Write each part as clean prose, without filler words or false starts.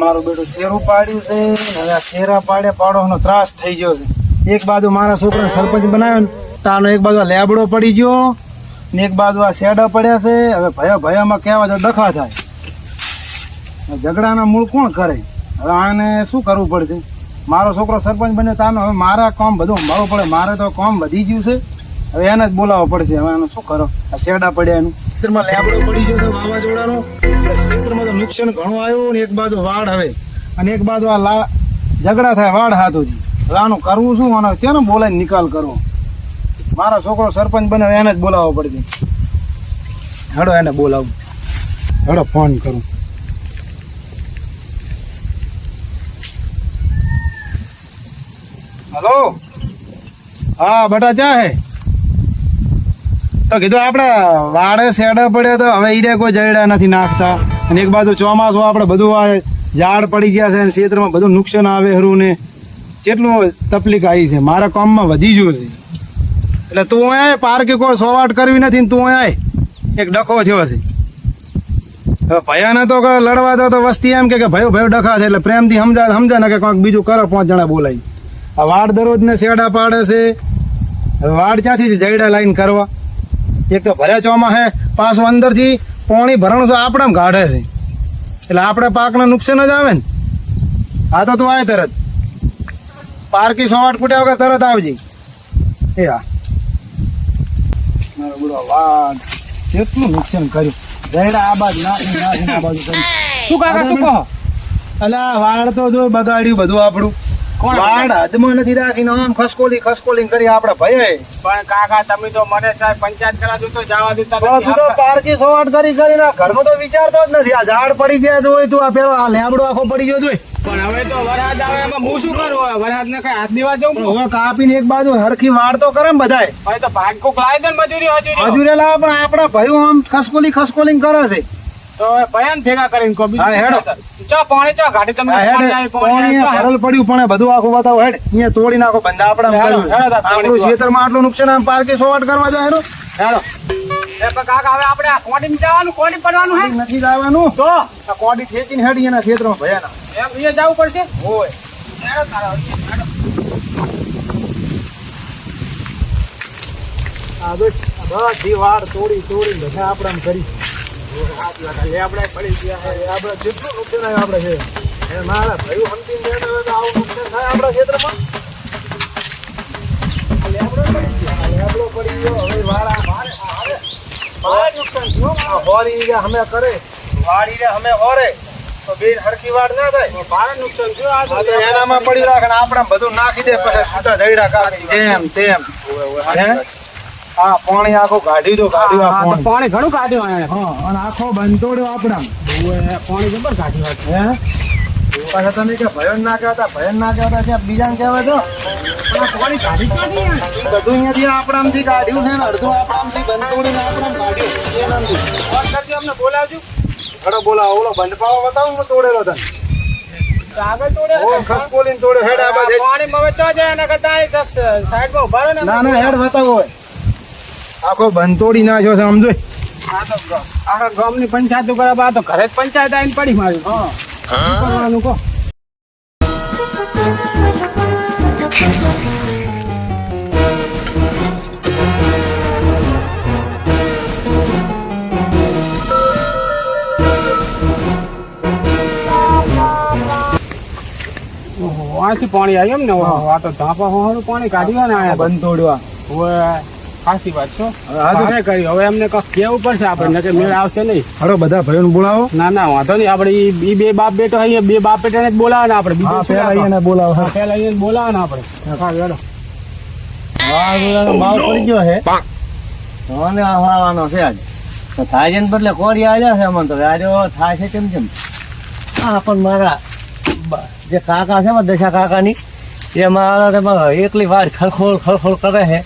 મારું બેટું શેરું પાડ્યું છે ને હવે આ શેરા પાડવાનો ત્રાસ થઈ ગયો છે. એક બાજુ મારા છોકરાને સરપંચ બનાવ્યો ને તાનો એક બાજુ આ લેબડો પડી ગયો ને એક બાજુ આ શેડા પડ્યા છે. હવે ભયામાં કહેવા જો ડખા થાય. ઝઘડાના મૂળ કોણ કરે? હવે આને શું કરવું પડશે? મારો છોકરો સરપંચ બન્યો તાનો હવે મારા કામ બધું સંભાળવું પડે. મારે તો કામ વધી ગયું છે. હવે એને જ બોલાવવો પડશે. હવે આને શું કરો? આ શેડા પડ્યા એનું ક્ષેત્રમાં લેબડો પડી ગયો છે વાવાઝોડાનો. ક્ષેત્રમાં તો નુકસાન ઘણું આવ્યું ને એક બાજુ વાડ હવે અને એક બાજુ આ ઝઘડા થાય વાડ હાથોથી. હવે આનું કરવું શું? આનો ક્યાં બોલાવીને નિકાલ કરવો? મારો છોકરો સરપંચ બને એને જ બોલાવવો પડશે. હેડો એને બોલાવું. હેડો ફોન કરું. હલો, હા બેટા ચા હે? તો કીધું આપણે વાડે શેડા પડ્યા તો હવે ઈરે કોઈ જયડા નથી નાખતા. અને એક બાજુ ચોમાસું આપણે બધું આ ઝાડ પડી ગયા છે અને ક્ષેત્રમાં બધું નુકસાન આવે ખરું ને કેટલું તકલીફ આવી છે. મારા કામમાં વધી ગયું છે. એટલે તું અહીંયા પાર્કે કોઈ સોવાટ કરવી નથી ને તું અહીંયા એક ડખો થયો છે. હવે ભયાને તો લડવા દો તો વસ્તી એમ કે ભયો ડખા છે એટલે પ્રેમથી સમજાય ને કે કંઈક બીજું કરો. 5 જણા બોલાવી આ વાડ દરરોજ ને શેડા પાડે છે. હવે વાડ ક્યાંથી જયડા લાઈન કરવા? એક તો ભર્યા ચોમાં હે પાછું અંદરથી પાણી ભરણું છે આપણે ગાઢે છે એટલે આપણે પાકને નુકસાન જ આવે ને. આ તો તું આવે તરત પાર્કી સોવાટ ફૂટ્યા વગર તરત આવજી. એ હા મારો બુડો વાડ કેટલું નુકસાન કર્યું. જયડા આ બાજુ નાખી આ બાજુ કર્યું. શું કાકા શું કહો? અલા વાડ તો જો બગાડ્યું બધું આપણું. વાડ હદમાં નથી રાખીને આમ ખસકોલી કરી આપણે ભય. પણ કાકા તમે તો મને સાહેબ પંચાયત કરાવજો તો જવા દેતા તું તો પારકી સોવાટ કરીને ઘરનું તો વિચારતો જ નથી. આ ઝાડ પડી ગયા જોઈ તું આ પેલો આ લેબડો આખો પડી ગયો જોઈ. પણ હવે તો વરસાદ આવે એમાં હું શું કરું? વરસાદ ને કઈ હાથ દેવા જવું? હવે કાપીને એક બાજુ હરખી વાડ તો કરે ને બધાય. હવે તો ભાગ કોક લાવી દે ને મજૂરી મજૂરે લાવે પણ આપણા ભાઈઓ આમ ખસકોલી કરે છે. તો ભયાન ભેગા કરીને કો હા હેડો ચા પાણી ચા ગાડી તમે પાણી ભરલ પડ્યું પણ બધું આખું બતાવો. હેડ અહીંયા તોડી નાખો બંધા આપણા આપણું ખેતરમાં આટલું નુકસાન આમ પાર્કે સોવાટ કરવા જાય. હેડો કાકા હવે આપણે આ કોડી જવાનું કોડી પડવાનું હે નથી જવાનું તો આ કોડી ખેંચીને હેડી એના ખેતરમાં ભયાના એમ અહીંયા જવું પડશે. હોય હેડો તારા આ બધી વાડ તોડી બધા આપણે કરી આપણે પડી ગયા. આપણે જેટલું નુકસાન આવ્યું આપણે છે મારા ભાઈ સમજીને બેઠા તો આવું નુકસાન થાય આપણા ક્ષેત્રમાં. લેબડો પડી ગયો હવે વાળા નુકસાન થયું. હોરી ગયા અમે કરે વાડી રે અમે હોરે તો બે હરખી વાડ ના થાય. ભારે નુકસાન થયું. એનામાં પડી રાખે ને આપણે બધું નાખી દે પછી છૂટા જયડા કાઢી તેમ હા પાણી આખું કાઢ્યું પાણી ઘણું કાઢ્યું. હા અને આખો બંધોડ્યો આપણા પાણી જબર કાઢ્યું. હે પાછા તમે કે ભયન ના કહેતા ત્યાં બીજાને કહેવાય તો પાણી કાઢી બધું અહીંયાથી આપણામાંથી કાઢ્યું છે ને અડધું આપણામાંથી બંધોડીને આપણા કાઢ્યું. અમને બોલાવજો. ઘણો બોલાવો ઓલો બંધ પાવો બતાવું હું તોડેલો તને આગળ તોડે ખસકોલીને તોડ્યો. હેડ આ બાજુ પાણી માં વેચવા જાય એના કરતા સાઈડમાં ઉભા રહો ને. ના હેડ બતાવો હોય આખો બંધોડી નાખ્યો છે સમજો. આખા ગામની પંચાયત કરવા તો ઘરે જ પંચાયત આવીને પડી મારી. કરવાનું કહો. આથી પાણી આવ્યું એમ ને આ તો ધાપા હોવાનું પાણી કાઢ્યું ને આયા બંધ તોડવા ખાસી વાત છો. હવે કર્યું હવે એમને કઈક કેવું પડશે આપણે કે મેળ આવશે નહીં. હરો બધા ભાઈઓને બોલાવો. ના વાંધો નહીં. આપણે ઈ બે બાપ બેટો અહીંયા બે બાપ બેટાને જ બોલાવે ને આપણે બીજું પેલા અહીંયા બોલાવો. પેલા અહીંયા બોલાવે ને આપણે. માલ પડી ગયો છે મને હવાનો છે આજ તો થાય છે ને બદલે કોરી આવ્યા છે અમને તો આજો થાય છે કેમ હા પણ મારા જે કાકા છે દશા કાકાની એ મારા એકલી વાર ખળખોળ કરે છે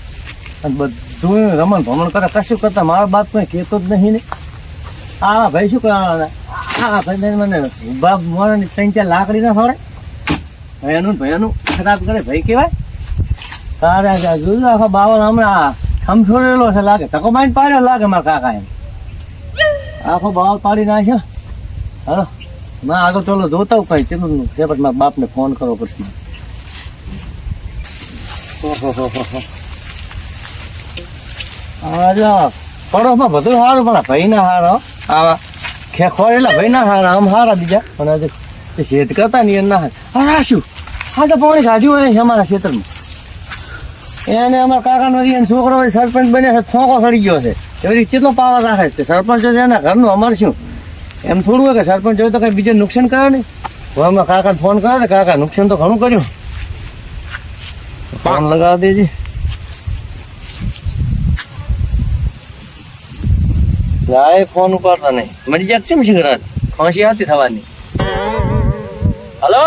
અને બધું રમણ ભમણ કરે કશું કરતા મારા બાપ કોઈ કહેતો જ નહીં ને. આ ભાઈ શું કરવાના? આ ભાઈ મને ઉભા મને 3-4 લાકડી ના ફાડે ભયાનું ખરાબ કરે ભાઈ કહેવાય. તારે જોયું આખા બાવળ હમણાં ખમછોડેલો છે લાગે ધક્કો મારીને પાડ્યો લાગે મારા કાકા એમ આખો બાવળ પાડી નાખ્યો. હાલો ના આગળ ચાલો જોતા હું કઈ ચેલું છે પણ મારા બાપને ફોન કરો પછી પડોશમાં બધું સારું પણ ભાઈ ના હારા આવા ખેખવાડેલા ભાઈ ના હારા આમ હારા બીજા પણ આજે શેઠ કરતા ને એ ના હારા શું હા તો પાણી કાઢ્યું હોય અમારા ખેતરમાં એને અમારા કાકાનો છોકરો સરપંચ બને છે ફોંકો સડી ગયો છે એવી કેટલો પાવર રાખે છે સરપંચ છે એના ઘરનું અમારે શું એમ થોડું હોય કે સરપંચ હોય તો કઈ બીજે નુકસાન કરે નહીં હવે અમે કાકાને ફોન કરે ને કાકા નુકસાન તો ઘણું કર્યું ફોન લગાવી દેજે લાય ફોન ઉપાડતા નહીં મરી જાત છે શિખરાત ફાંસી આવતી થવાની હલો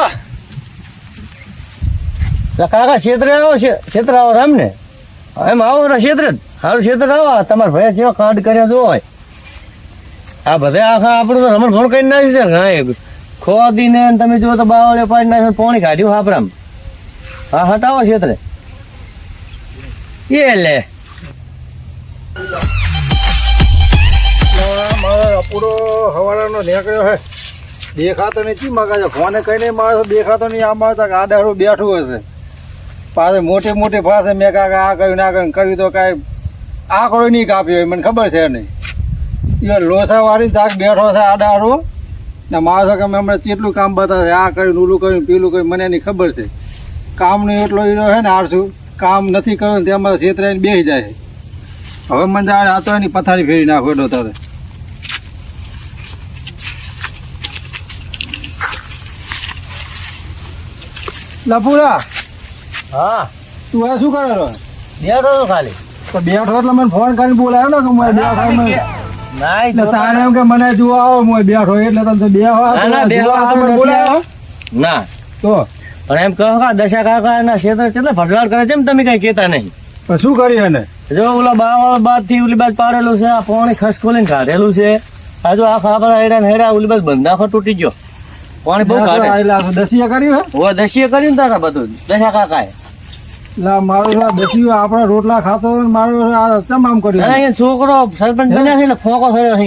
કાકા ક્ષેત્રે આવો ક્ષેત્ર આવો રામ ને એમ આવો ક્ષેત્ર સારું ક્ષેત્ર આવો તમારા ભાઈ જેવા કાંડ કર્યા જો હોય આ બધા આખા આપણું તો રમણ ભણ કરી નાખી છે હા ખોદી ને તમે જુઓ તો બાવળે પાડી નાખે પાણી કાઢ્યું હાપરામ હા હટાવો ક્ષેત્રે એ લે મારો પૂરો હવાડાનો નીકળ્યો હે દેખાતો નહીં ચી મગા ફોને કઈ નહીં મારે દેખાતો નહીં આમ મારતા આ દાડું બેઠું હશે પાસે મોટી મોટી ભાષે મેં કાકા આ કર્યું ના કર્યું તો કાંઈ આંકડો નહીં કાપ્યો મને ખબર છે નહીં એ લોસા વાળીને તાક બેઠો છે આ દાડો ને માણસો કે મેં હમણાં કેટલું કામ બતાવે આ કર્યું ઓલું કર્યું પેલું કર્યું મને એની ખબર છે કામનું એટલો હીરો છે ને આરશું કામ નથી કર્યું ને તેમાં છેતરાઈને બેસી જાય હવે મને આ તો એની પથારી ફેરી નાખો એટલો તારે લપુરા હા તું આ શું કરે રો બેઠો તો ખાલી તો બેઠો એટલે મને ફોન કરીને બોલાયો ને કે હું બેઠો ના એટલે તારે એમ કે મને જોવા આવો હું બેઠો એટલે તમે બોલાયો ના તો પણ એમ કહો કે દશા કાકા ના ક્ષેત્ર કેટલા ભજવાડ કરે છે એમ તમે કઈ કેતા નહીં પણ શું કર્યું એને જો ઓલા બાદ થી ઓલી બાદ પાડેલું છે આ પાણી ખસ ખોલીને કાઢેલું છે આ જો આખા આપણા હેડા ઓલી બાદ બંધાખો તૂટી ગયો પાણી બહુ કાઢે દસિયા કર્યું હે ઓ દશીએ કર્યું ને તારા બધું દશા કાકાએ મારો દસિયો આપણા રોટલા ખાતો મારો તમામ કર્યું અહીંયા છોકરો સરપંચ બન્યા છે ને ફોકો થયો છે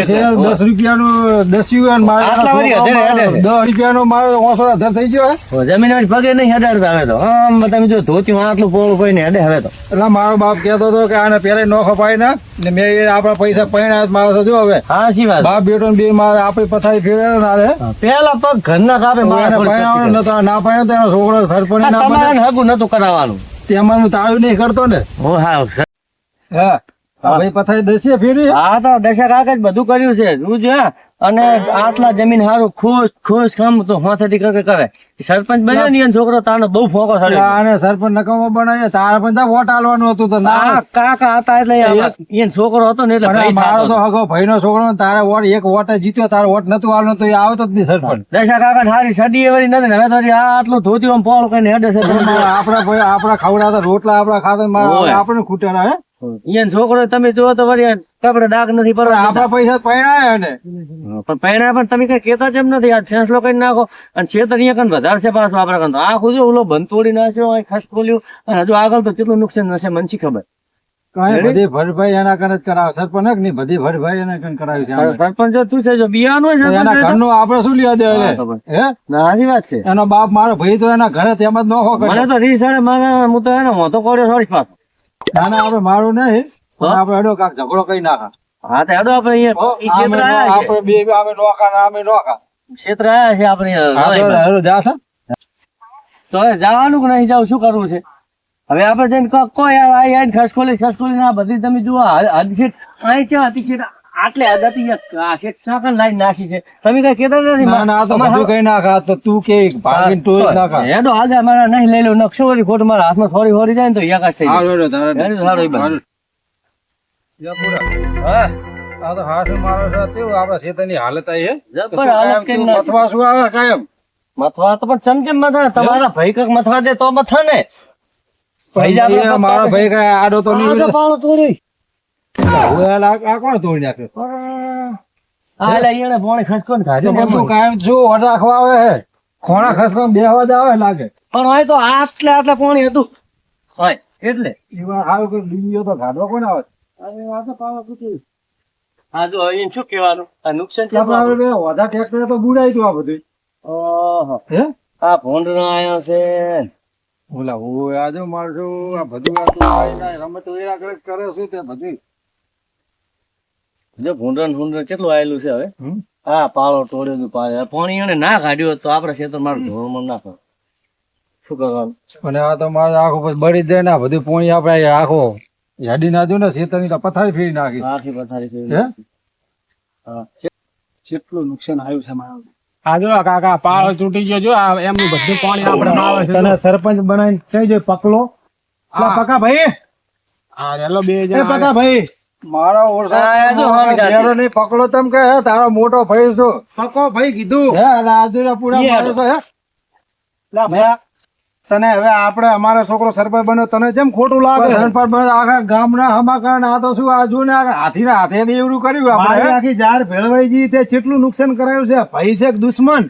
10 રૂપિયાનો દસિયો આટલા વાળી હજાર હેડે છે. 10 રૂપિયાનો મારો 500 થઈ ગયો હે જમીન વાળી પગે નહીં હેડાડતા હવે તો આમ તમે જો ધોતી આટલું પોળું પડીને હેડે હવે તો એટલે મારો બાપ કહેતો હતો કે આને પેલા નોખો પાઈ નાખ ને મેં આપણા પૈસા પૈણા મારો જો હવે હા શી વાત બાપ બેટો ને બે મારે આપણી પથારી ફેરે ના રે પેલા પગ ઘરના કાપે પૈણાવાનો નતો ના પૈણા તો એનો છોકરો સરપંચ ના બને હગું નતું કરાવવાનું તેમાં હું તાળું નહીં કરતો ને ઓ હા હા ભાઈ પથારી દસિયા ફેરી હા તો દશા કાકા જ બધું કર્યું છે રોજ અને આટલા જમીન હારું ખુશ કામ તો હાથેથી કરે સરપંચ બન્યો ને એનો છોકરો તાનો બહુ ફોકો થયો આને સરપંચ નકામો બનાવ્યો તારે પણ ત્યાં વોટ આલવાનું હતું તો ના કાકા હતા એટલે એનો છોકરો હતો ને એટલે ભાઈ મારો તો હગો ભાઈનો છોકરો તારે વોટ એક વોટ જીત્યો તારો વોટ નતું આલવાનું તો એ આવતો જ નહીં સરપંચ દશા કાકા હારી સડી એવી નથી ને હવે તો આ આટલું ધોતી પોળ કઈને હેડે છે આપડા ખવડાતા રોટલા આપડા ખાતા આપણે ખૂટેલા હે એનો છોકરો તમે જુઓ તો વળી કપડે ડાઘ નથી પડવા આપડા પૈસા પૈણાય ને પણ પૈણા પણ તમે કઈ કેતા જેમ નથી આ ફેંસલો કરી નાખો અને છેતર અહીંયા કન વધારે છે પાછું આપડા કન તો આખું જો ઓલો બંધ તોડી નાખ્યો ખાસ ખોલ્યું અને હજુ આગળ તો કેટલું નુકસાન હશે મને શી ખબર કઈ બધી ભરભાઈ એના કન જ કરાવે સરપંચ ની બધી ભરભાઈ એના કન કરાવી છે સરપંચ જો તું છે જો બિયાનો છે એના ઘરનું આપડે શું લેવા દે હે નાની વાત છે એનો બાપ મારો ભાઈ તો એના ઘરે તેમ જ નોખો કરે મને તો રીસ આવે મને હું તો એને મોતો કર્યો થોડી પાછો ના ના આપડે મારું નહીં આપડે હેડો કાક ઝઘડો કઈ નાખા હા તો હેડો આપણે અહીંયા ઈ ક્ષેત્ર આયા છે આપડે બે અમે નોખા ને અમે નોખા ક્ષેત્ર આયા છે આપણે હેડો જા છે તો હવે જવાનું કે નહીં જાવ શું કરવું છે હવે આપણે જઈને કહો યાર આઈને ખસખોલી ના બધી તમે જુઓ હદ સીટ અહીં છે હતી સીટ આટલે હદ હતી આ સીટ સાકન લાઈન નાસી છે તમે કઈ કેતા નથી ના ના આ તો બધું કઈ નાખા તો તું કે ભાગીને ટોય નાખા હેડો આજે અમારા નહીં લઈ લો નકશો વાળી ખોટ મારા હાથમાં સોરી હોરી જાય ને તો યાકાશ થઈ જાય હેડો તારે હેડો સારો ઈ બાજુ. હા આ તો હાથ મારો છે તેવું આપડા શેતાની હાલત આઈ હે જબર હાલત કરી નાખી. મથવા શું આવે કાયમ મથવા તો પણ સમજે મથા તમારા ભાઈ કઈક મથવા દે તો મથા ને ભાઈ મારો ભાઈ કઈ આડો તો નહીં આ તો પાણું તોડી આ કોણ તોડી નાખ્યો આ લે એને પાણી ખસકો ને તો બધું કાયમ શું ઓટ રાખવા આવે હે ખોણા ખસકો બેહવા જ આવે લાગે પણ હોય તો આટલે પાણી હતું હોય એટલે એવા હારું કોઈ બીજો તો ગાડવા કોણ આવે હા જો અહીં શું કહેવાનું આ નુકસાન છે આપણે હવે વધા ટ્રેક્ટર તો બુડાઈ તું આ બધું ઓહો હે આ ભોંડનો આયો છે ઓલા હું આજે મારશું આ બધું રમત કરે છે તે બધું જો ભૂંડણ ભૂંડણ કેટલું આયેલું છે હવે હમ? હા પાળો તોડ્યો હતું પાણી એને ના કાઢ્યું હોત તો આપડે ખેતર મારું ધોળમાં ના થાય શું કરવાનું અને આ તો મારે આખો પછી બળી જ જાય ને આ બધું પોણી આપણે આખો હેડી નાખ્યું ને શેતરની તો પથારી ફેરી નાખી આખી પથારી કરી હે? હા કેટલું નુકસાન આવ્યું છે મારું આ જો કાકા પાળો તૂટી ગયો જો આ એમનું બધું પાણી આપણે આવે છે તને સરપંચ બનાવીને કઈ જાય પકલો પકા ભાઈ આ રેલો બે એ જણા પકા ભાઈ મારા આ જો હમ જાતી. નહીં પકડો તમ કે હે તારો મોટો ભાઈ છું પકો ભાઈ કીધું હે એટલે આજુરા પૂરા ઈ મારો છો હે લા ભયા તને હવે આપણે અમારો છોકરો સરપંચ બન્યો તને કેમ ખોટું લાગે સરપંચ બન્યો આખા ગામના હમાકરણ આ તો શું આ જો ને હાથીના હાથે ને એવડું કર્યું આપણે આખી જાર ભેળવાઈ ગઈ તે કેટલું નુકસાન કરાયું છે ભાઈ છે કે દુશ્મન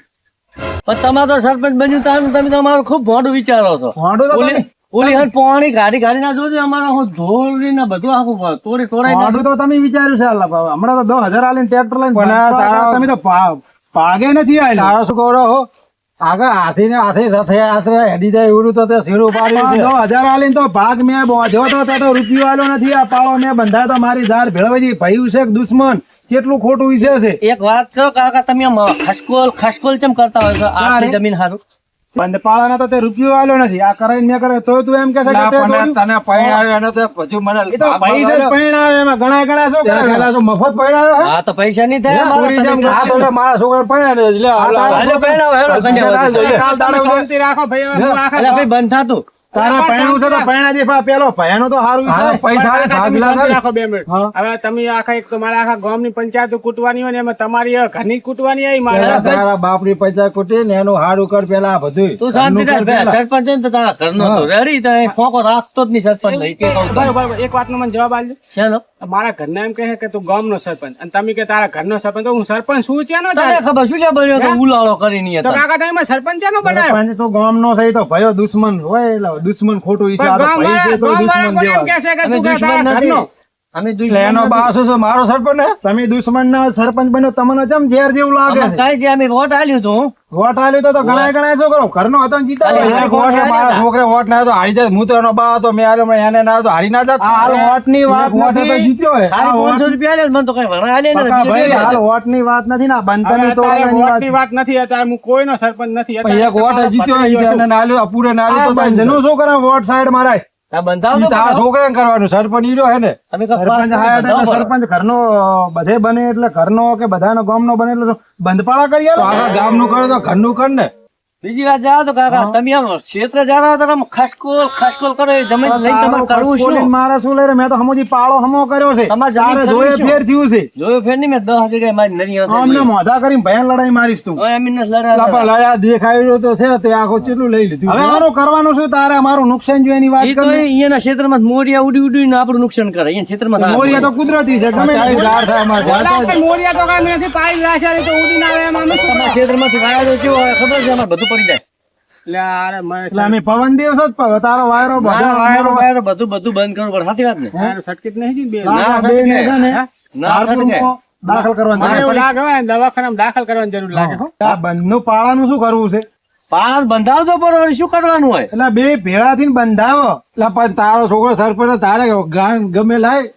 પણ તમારે તો સરપંચ બન્યું તાનું તમે તમારું ખૂબ મોઢું વિચારો છો વાંઢો તો ઓલી ઓલી હાથ પાણી ગાડી ના જોજો અમારે હું ધોળી ને બધું આખું તોડાઈ વાંઢું તો તમે વિચાર્યું છે અલ્લા બાબા હમણાં તો 10,000 આલીને ટ્રેક્ટર લઈને તમે તો પાગે નથી આવેલા તારા શું કહો હો આગળ હાથે હાથે હેડી જાય એવું તો તે શીરું પાડ્યું છે 10,000 આલીને તો ભાગ મેં બોધ્યો તો તે તો રૂપિયો આલ્યો નથી આ પાળો મેં બંધાયો તો મારી ધાર ભેળવાઈ ભાઈ છે કે દુશ્મન કેટલું ખોટું વિશે છે એક વાત કરો કાકા તમે આમ ખસકોલ ચમ કરતા હોય છો આટલી જમીન હારું બંધ પાળાના તો તે રૂપિયો આલ્યો નથી આ કરાઈને મેં કરે તો તું એમ કે છે કે તે તને પૈણાવ્યો અને તે પછી મને એ તો પૈસા જ પૈણાવે એમાં ઘણા શું કરે મફત પૈણાવ્યો હે હા તો પૈસા નહીં થાય પૂરી જેમ આ તો મારા છોકરા પૈણાવે એટલે હાલો પહેલાવો, હેલો, કન્યા વધી. કાલ દાડો શાંતિ રાખો ભાઈ હવે હું આખા અલા ભાઈ બંધ થાતું તારા પૈણું છે તો પૈણા દે પેલો ભયાનો તો સારું છે પૈસા તમે શાંતિ રાખો 2 મિનિટ હવે તમે આખા એક તો મારા આખા ગામની પંચાયત કૂટવાની હોય ને એમાં તમારી ઘરની કૂટવાની આવી મારે તારા બાપની પૈસા કુટી ને એનું હારું કર પેલા બધું તું શાંતિ રાખ ભાઈ સરપંચ છે ને તો તારા ઘરનો તો રેડી તો ફોકો રાખતો જ નહીં સરપંચ લઈ કે કહું તો. બરોબર એક વાતનો મને જવાબ આપજો શેનો? મારા ઘરના એમ કહે કે તું ગામનો સરપંચ અને તમે કે તારા ઘરનો સરપંચ તો હું સરપંચ શું છે તને ખબર શું છે બન્યો તો ઉલાળો કરી નહીં તો હતા. કાકા તમે સરપંચ છે બનાવ્યો સરપંચ તો ગામનો છે ઈ તો ભયો દુશ્મન હોય એટલે દુશ્મન ખોટું ઈ છે આ તો ભાઈ છે તો દુશ્મન જેવા કે અમે તું કે તારા દુશ્મન ઘરનો નથી. અમે એટલે દુશ્મન એનો નથી. બાસો છે મારો સરપંચ હે તમે દુશ્મન ના સરપંચ બન્યો તમને કેમ ઝેર જેવું લાગે આમાં છે કાંઈ જે અમે વોટ આલ્યું હતું વોટ આલ્યો તો ઘણા શું કરો ઘરનો હતો ને જીતા અરે, ગયા. એક વોટ મારા આલ્યા છોકરે વોટ ના તો હારી જાય હું તો એનો બા હતો મેં આલ્યો એને ના તો હારી ના જાત હાલ વોટ ની વાત નથી જીત્યો હે ખાલી 500 રૂપિયા આલ્યા ને મને તો કઈ વણા આલ્યા ને પકા બીજો ભાઈ બે હાલ આલ્યા. વોટ ની વાત નથી ને બંધની હવે તોડવાની વોટની વાત વાત નથી અત્યારે હું કોઈનો સરપંચ નથી પણ એક વોટ જીત્યો હોય એને નાલ્યો પૂરે નાલ્યો તો બંધ. જનું શું કરે વોટ સાઈડ મારાય આ બંધાવ તો તારા બંધાવ. છોકરાને કરવાનું સરપંચ ઈડો હે ને તમે કહો સરપંચ પાસ હાયા એટલે બંધાવો બરાબર. સરપંચ ઘરનો બધે બને એટલે ઘરનો કે બધાનો ગામનો બને એટલે બંધપાળા કરી આલો આખા ગામનું કરે તો ઘરનું કર ને બીજી વાત જાઓ તો કાકા તમે આમ ક્ષેત્ર જાઓ તો આમ ખસકોલ કરો એ જમીન લઈને તમારે કરવું શું? મારે શું લઈ મેં તો હમુજી પાળો હમો કર્યો છે તમારે જમીન તારે કરવી જોયે શું? ફેર થયું છે જોયું ફેર નહીં મેં 10 જગ્યાએ મારી નરી આવશે અમને જોયું. મોઢા કરીને ભયાન લડાઈ મારીશ તું હવે એમને લાપા લડાવે. લડ્યા દેખાયું તો છે તે આખો ચેટલું લઈ લીધું હવે આનું કરવાનું શું તારે અમારું નુકસાન જોઈ એની વાત ઈ તો કરી અહીંયાના ક્ષેત્રમાં મોરિયા ઉડી ઉડીને આપણું નુકસાન કરે અહીંયા ક્ષેત્રમાં થાય. મોરિયા તો કુદરતી છે ગમે તે ઝાડ થાય અમારે ઝાડ મોરિયા તો કાંઈ નથી પાડી રાખ્યા તો ઉડીને આવે એમાં અમે શું તમારા ક્ષેત્રમાંથી વાયા તો કેવો હોય ખબર છે અમારે બધું પડી જાય. લે અરે મને એટલે અમે પવન દિવસ જ તારો વાયરો બધો વાયરો વાયરો બધું બંધ કરવું પડે સાચી વાત ને સટકીત નહીં બે ના, ના, સટકે. બેને છે ને, ના, સટકે. દાખલ કરવાનું મને છે. એવું લાગે હોય ને દવાખાનામાં દાખલ કરવાની જરૂર લાગે હો. આ બંધનું પાળાનું શું કરવું છે પાન બંધાવજો બરોબર શું કરવાનું હોય એટલે બે ભેળા થઈને બંધાવો એટલે પણ તારો છોકરો સરપંચ તારે ગાન ગમે લાય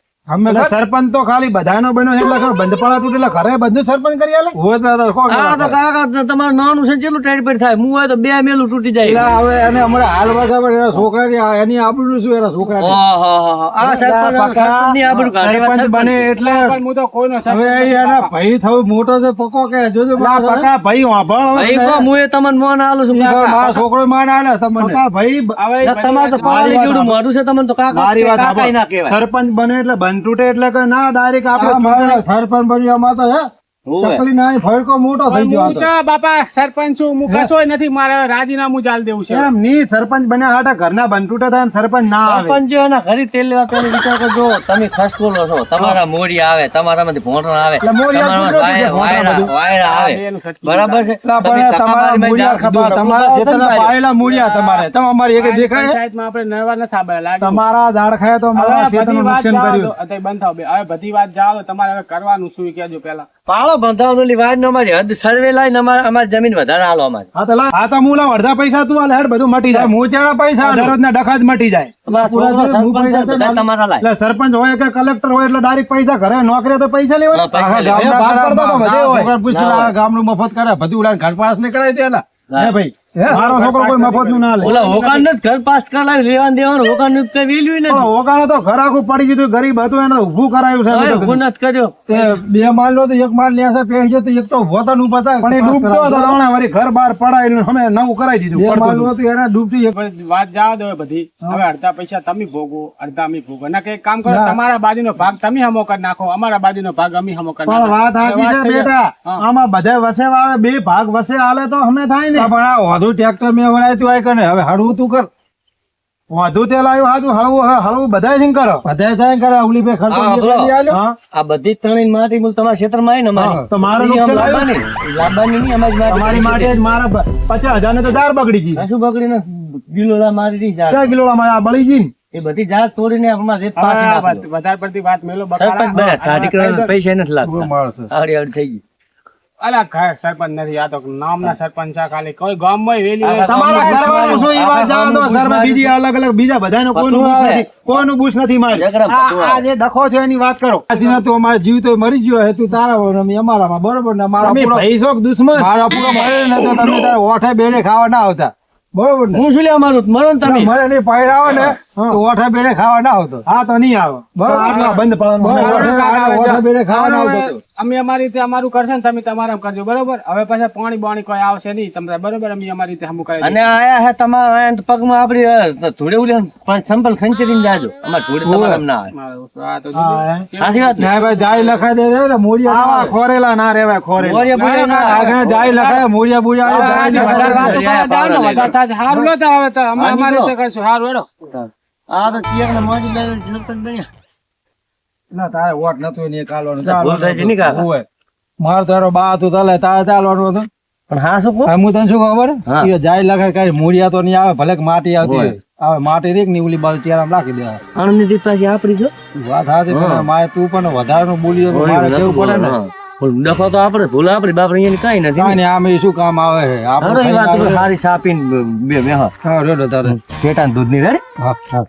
સરપંચ તો ખાલી બધાનો બન્યો છે એટલે બંધપાળા તૂટે એટલે ઘરે બધું સરપંચ કરી આલે હોય તો કોણ આ તો કાકા તમારું નાનું છે કેટલું ટાઈટ થાય હું હોય તો 2 મેલું તૂટી એટલે જાય હવે એને હમણાં હાલ વખત એના છોકરાની એની આબરૂનું શું એના છોકરાની ઓહોહો. આ સરપંચની આબરૂ કાઢી વાત સરપંચ બને એટલે પણ હું તો કોઈનો હવે સરપંચ એના ભાઈ થવું મોટો છે પકો કે જોજો પકા ભાઈ વાપણ ભાઈ કહો, હું એ તમને મોન આલું છું કાકા. મારા છોકરો માન આલે તમને ભાઈ હવે ના, તમારે તો પાણી જેવડું મોઢું છે તમને તો કાકા મારી વાત કાકાય ના સાંભળ. કહેવાય. સરપંચ બને એટલે બંધ તૂટે એટલે કે ના ડાયરેક્ટ આપણે સરપંચ બન્યામાં તો હે હોવે. ચકલી નાની ફડકો મોટો થઈ ગયો આ હું તો. તો બાપા સરપંચ છું, હું કશોય નથી, મારે રાજીનામું ચાલ દેવું છે. એમ ની સરપંચ બન્યા હાટા ઘરના બંટુટા થાય એમ સરપંચ ના આવે. સરપંચ જો એના ઘરે તેલ લેવા પેલો વિચાર કરજો, તમે ખસકોલો છો, તમારા મોરી આવે, તમારામાંથી ભોંટણ આવે, એટલે મોરિયા તમારામાં કુદરતી છે, ભોંટણ બધું. વાયરા આવે, બેનું સટકી. બરાબર છે. એટલે તમે પણ તમારા તકાબારીમાં મૂળિયા જાખા જો બાર તમારા ઉભા ખેતરના હતા ને પાયેલા મૂળિયા તમારે તમારી એક દેખાય પંચાયતમાં આપણે નરવા નથી આબા લાગ્યું. તમારા ઝાડ ખાય તો હવે મારા બધી ખેતરનું વાત નુકસાન જાઓ કર્યું. તો- અત્યારે બંધ થાઓ બે. હવે બધી વાત જાઓ તો તમારે હવે કરવાનું શું એ કહેજો પેલા. પાળો બંધાવવાની વાત ન અમારી હદ સર્વે લાઈને અમારી જમીન વધારે હાલો અમારી. હા તો લા, આ તો હું લાવ અડધા પૈસા તું આલે હેડ બધું મટી જાય. હું ચાના પૈસા દરરોજના ડખા જ મટી જાય. તમારા પૂરા છોકરો હું સરપંચ પૈસા છે, બધા તમારા લાય. એટલે સરપંચ હોય કે કલેક્ટર હોય એટલે ડાયરેક્ટ પૈસા ઘરે નોકરી તો પૈસા લેવાય. હા, પૈસા આખા લેવાય. ગામના ભાગ પડતો તો બધે હોય. છોકરા પૂછ આ ગામનું મફત કરે બધું ઉડાડ ઘર પાસ નહીં કરાય છે એલા. હે ભાઈ મારો છોકરો કોઈ મફત નું ના લે. ઓલા હોકાન જ ઘર પાસ કરાવી લેવાનું દેવાનું, હોકાન નું કઈ વેલ્યુ પણ નથી. ઓગાણે તો ઘર આખું પડી ગયું ગરીબ હતું એને ઊભું કરાયું છે હવે બધું. ઊભું નથી કર્યો. તે બે માલ લો તો એક માલ લ્યા છે પેહી ગયો તો એક તો ઉભો તો ન ઉભા થાય. પણ એ ડૂબતો હતો હમણાં વળી ઘર બહાર પડાયેલું અમે નવું કરાવી દીધું. પડતું હતું. એને ડૂબતી એક બધી વાત જાઓ દો બધી. હવે અડધા પૈસા તમે ભોગવો, અડધા અમે ભોગવો. ના કે એક કામ કરો, તમારા બાજુનો ભાગ તમે હમો કરી નાખો, અમારા બાજુનો ભાગ અમે હમો કરી પણ નાખો. વાત સાચી છે થઈ જાય. બેટા. હા. આમાં બધા વસેવા આવે બે ભાગ વસે આલે તો અમે થાય ને. પણ આ વધુ ટ્રેક્ટર મેં વળાય તું આય કને હવે હળવું તું કર. વધુ તેલ આવ્યું હાજુ હળવું બધાય સિંગ કરો. બધાય થાય કરે ઉલી પે ખર્ચો હા, બે બોલો. કરી આલ્યો. હા. આ બધી ત્રણેય માટી મૂળ તમારા ક્ષેત્રમાં આવી ને અમારી. હા, તો મારું ઈ આમ નુકસાન લાવવાની. લાવવાની નહીં, અમારી માટી. તમારી માટે જ મારા 50,000 ને તો દાર બગડી ગઈ. કશું બગડી ને ગિલોલા મારી દી ઝાડ. 4 કિલો આ બળી ગઈ ને. એ બધી ઝાડ તોડીને અમારે રેત પાછી હવે નાખી દો. વધારે પડતી વાત મેલો સરપંચ બકાલા. બન્યા, ટાઢી કરવાના હા, પૈસા નથી લાગતા. માણસ છે. આવડી આવડી થઈ ગઈ. અલા ઘર સરપંચ નથી, આ તો નામના સરપંચ છે ખાલી. કોઈ ગામમાં વેલી હોય. તમારા ઘરવાળું શું ઈ વાત જાણો તો સર બીજી અલગ અલગ બીજા બધાનો કોઈનું બૂસ આવે. નથી. કોઈનું બૂસ નથી મારી. જગરામ પતું આ જે ડખો છે એની વાત કરો. આજે ના તું અમારે જીવ તો મરી ગયો હે તું તારા વગર અમે અમારામાં બરોબર ને મારા તમે પૂરો ભાઈ છો કે દુશ્મન? મારા પૂરો મરે ને તો તમે તારા ઓઠે બેડે ખાવા ના આવતા બરોબર ને હું શું લેવા મારું મરો ને તમે. મરે નહીં પાયડા આવે ને તો ઓઠે બેડે ખાવા ના આવતો. હા તો નહીં આવે બરોબર આટલા બંધ પાડવાનું. ઓઠે બેડે ખાવા ના આવતો. અમે અમારી રીતે અમારું કરશે ને તમે તમારા કરજો, બરોબર? હવે પાછા પાણી બાણી કોઈ આવશે નહીં તમને, બરોબર? અમે અમારી રીતે હમું કરી અને આયા હે તમારા આયા તો પગમાં આપડી ધૂળે ઉડે પણ સંપલ ખંચરીને જાજો. અમાર ધૂળે તમારા ના આવે. સાચી વાત ને? ના ભાઈ જાય લખાય દે રે મોરિયા આવા ખોરેલા ના રેવાય ખોરેલા મોરિયા બુરિયા ના આવે. આગળ જાય લખાય મોરિયા બુરિયા જાય લખાય. સારું લો તો હવે તો અમે અમારી રીતે કરશું. સારું હેડો. આ તો તિયકને મોજી બેન સરપંચ બન્યા. ના તારે વોટ નતું ને કાલવાનું ભૂલ થઈ ગઈ ની કાકા? હોય માર તારો બા હતું તાલે તારે ચાલવાનું હતું. પણ હા શું કહું? હા, હું તને શું ખબર હા. એ જાય લખાય કઈ મૂળિયા તો નહીં આવે ભલે કે માટી આવતી હોય. આવે માટી રેક ની ઓલી બાજુ ચેરામ રાખી દેવા. આણંદની દીપ પાછી આપડી જો. વાત સાચી પણ મારે તું પણ વધારાનું બોલી તો મારે કેવું પડે ને. પણ ડખો તો આપણે ભૂલ આપડી બાપરે અહીંયા કઈ નથી. કાંઈ નહીં, આમ એ શું કામ આવે છે હારો આપણે એ વાત તો સારી સાપીને બે મેહ હા રેડો તારે ચેટાન દૂધની રેડી. હા હા